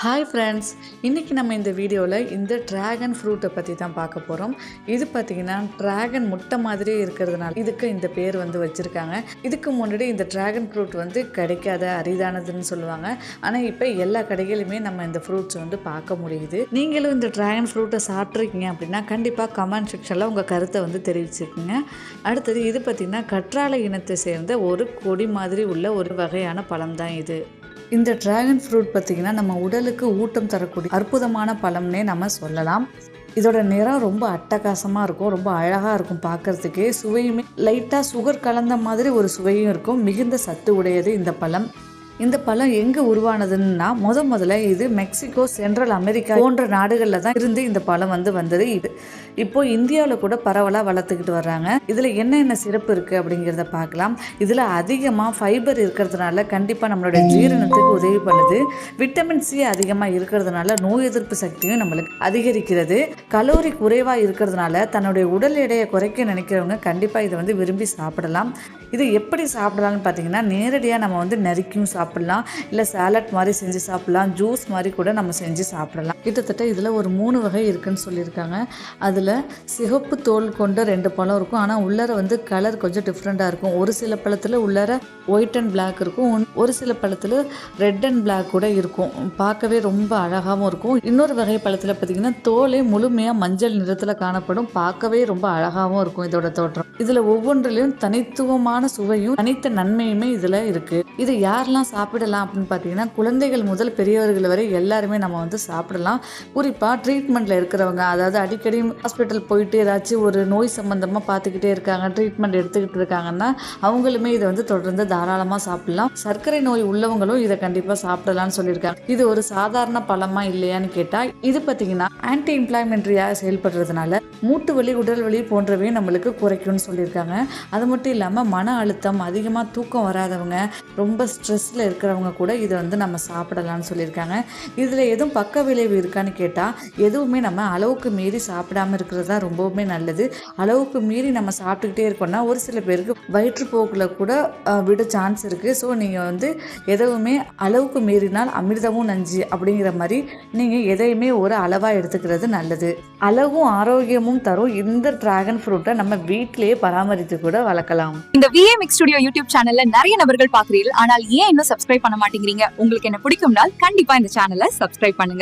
Hi friends, இன்றைக்கி நம்ம இந்த வீடியோவில் இந்த ட்ராகன் ஃப்ரூட்டை பற்றி தான் பார்க்க போகிறோம். இது பார்த்திங்கன்னா ட்ராகன் முட்டை மாதிரியே இருக்கிறதுனால இதுக்கு இந்த பேர் வச்சுருக்காங்க. இதுக்கு முன்னாடி இந்த ட்ராகன் ஃப்ரூட் கிடைக்காத அரிதானதுன்னு சொல்லுவாங்க. ஆனால் இப்போ எல்லா கடைகளிலுமே நம்ம இந்த ஃப்ரூட்ஸ் பார்க்க முடியுது. நீங்களும் இந்த ட்ராகன் ஃப்ரூட்டை சாப்பிட்ருக்கீங்க அப்படின்னா கண்டிப்பாக கமெண்ட் செக்ஷனில் உங்கள் கருத்தை தெரிவிச்சுக்குங்க. அடுத்தது இது பார்த்திங்கன்னா கற்றாழை இனத்தை சேர்ந்த ஒரு கொடி மாதிரி உள்ள ஒரு வகையான பழம் தான் இது. இந்த ட்ராகன் ஃப்ரூட் பார்த்திங்கன்னா நம்ம உடலுக்கு ஊட்டம் தரக்கூடிய அற்புதமான பழம்னே நம்ம சொல்லலாம். இதோட நிறம் ரொம்ப அட்டகாசமாக இருக்கும், ரொம்ப அழகாக இருக்கும் பார்க்குறதுக்கே. சுவையுமே லைட்டாக சுகர் கலந்த மாதிரி ஒரு சுவையும் இருக்கும். மிகுந்த சத்து உடையது இந்த பழம். இந்த பழம் எங்கே உருவானதுன்னா முதல்ல இது மெக்சிகோ, சென்ட்ரல் அமெரிக்கா போன்ற நாடுகளில் தான் இருந்து இந்த பழம் வந்தது. இது இப்போ இந்தியாவில் கூட பரவலாக வளர்த்துக்கிட்டு வர்றாங்க. இதில் என்னென்ன சிறப்பு இருக்குது அப்படிங்கிறத பார்க்கலாம். இதில் அதிகமாக ஃபைபர் இருக்கிறதுனால கண்டிப்பாக நம்மளுடைய ஜீரணத்துக்கு உதவி பண்ணுது. விட்டமின் சி அதிகமாக இருக்கிறதுனால நோய் எதிர்ப்பு சக்தியும் நம்மளுக்கு அதிகரிக்கிறது. கலோரி குறைவாக இருக்கிறதுனால தன்னுடைய உடல் எடையை குறைக்க நினைக்கிறவங்க கண்டிப்பாக இதை விரும்பி சாப்பிடலாம். இது எப்படி சாப்பிடலாம்னு பார்த்தீங்கன்னா நேரடியாக நம்ம நறுக்கியும் சாப்பிடலாம், இல்லை சாலட் மாதிரி செஞ்சு சாப்பிடலாம், ஜூஸ் மாதிரி கூட நம்ம செஞ்சு சாப்பிடலாம். கிட்டத்தட்ட இதில் ஒரு 3 வகை இருக்குன்னு சொல்லியிருக்காங்க. அதில் சிகப்பு தோல் கொண்ட 2 பழம் இருக்கும். ஆனால் உள்ளர கலர் கொஞ்சம் டிஃப்ரெண்ட்டாக இருக்கும். ஒரு சில பழத்தில் உள்ளர ஒயிட் அண்ட் பிளாக் இருக்கும், ஒரு சில பழத்தில் ரெட் அண்ட் பிளாக் கூட இருக்கும். பார்க்கவே ரொம்ப அழகாகவும் இருக்கும். இன்னொரு வகை பழத்தில் பார்த்திங்கன்னா தோலே முழுமையாக மஞ்சள் நிறத்தில் காணப்படும். பார்க்கவே ரொம்ப அழகாகவும் இருக்கும் இதோட தோற்றம். இதில் ஒவ்வொன்றிலையும் தனித்துவமான சுவையும் தனித்த நன்மையுமே இதில் இருக்குது. இது யாரெல்லாம் சாப்பிடலாம் அப்படின்னு பார்த்தீங்கன்னா குழந்தைகள் முதல் பெரியவர்கள் வரை எல்லாருமே நம்ம சாப்பிடலாம். குறிப்பாக ட்ரீட்மெண்ட்டில் இருக்கிறவங்க, அதாவது அடிக்கடி ஹாஸ்பிட்டல் போயிட்டு ஏதாச்சும் ஒரு நோய் சம்மந்தமாக பார்த்துக்கிட்டே இருக்காங்க, ட்ரீட்மெண்ட் எடுத்துக்கிட்டு இருக்காங்கன்னா அவங்களுமே இதை தொடர்ந்து தாராளமாக சாப்பிடலாம். சர்க்கரை நோய் உள்ளவங்களும் இதை கண்டிப்பாக சாப்பிடலாம்னு சொல்லியிருக்காங்க. இது ஒரு சாதாரண பழமா இல்லையான்னு கேட்டால் இது பார்த்தீங்கன்னா ஆன்டி இன்ஃப்ளாமேட்டரியாக செயல்படுறதுனால மூட்டு வலி, உடல் வலி போன்றவையும் நம்மளுக்கு குறைக்கும்னு சொல்லியிருக்காங்க. அது மட்டும் இல்லாமல் மன அழுத்தம், அதிகமாக தூக்கம் வராதவங்க, ரொம்ப ஸ்ட்ரெஸ்ஸில் இருக்கிறவங்க கூட இதை நம்ம சாப்பிடலாம்னு சொல்லியிருக்காங்க. இதில் எதுவும் பக்க விளைவு இருக்கான்னு கேட்டால் எதுவுமே நம்ம அளவுக்கு மீறி சாப்பிடாமல் இருக்கிறது தான் ரொம்பவுமே நல்லது. அளவுக்கு மீறி நம்ம சாப்பிட்டுக்கிட்டே இருக்கோம்னா ஒரு சில பேருக்கு வயிற்றுப்போக்கில் கூட விட சான்ஸ் இருக்குது. ஸோ நீங்கள் எதுவுமே அளவுக்கு மீறினால் அமிர்தமும் நஞ்சு அப்படிங்கிற மாதிரி நீங்கள் எதையுமே ஒரு அளவாக எடுத்துக்கிறது நல்லது. அழகும் ஆரோக்கியமும் தரும் இந்த டிராகன் ஃப்ரூட்டை நம்ம வீட்டிலேயே பராமரித்து கூட வளர்க்கலாம். இந்த VMX ஸ்டுடியோ யூடியூப் சேனல்ல நிறைய நபர்கள் பார்க்குறீர்கள், ஆனால் ஏன் இன்னும் சப்ஸ்கிரைப் பண்ண மாட்டேங்கிறீங்க? உங்களுக்கு என்ன பிடிக்கும்னால் கண்டிப்பா இந்த சேனலை சப்ஸ்கிரைப் பண்ணுங்க.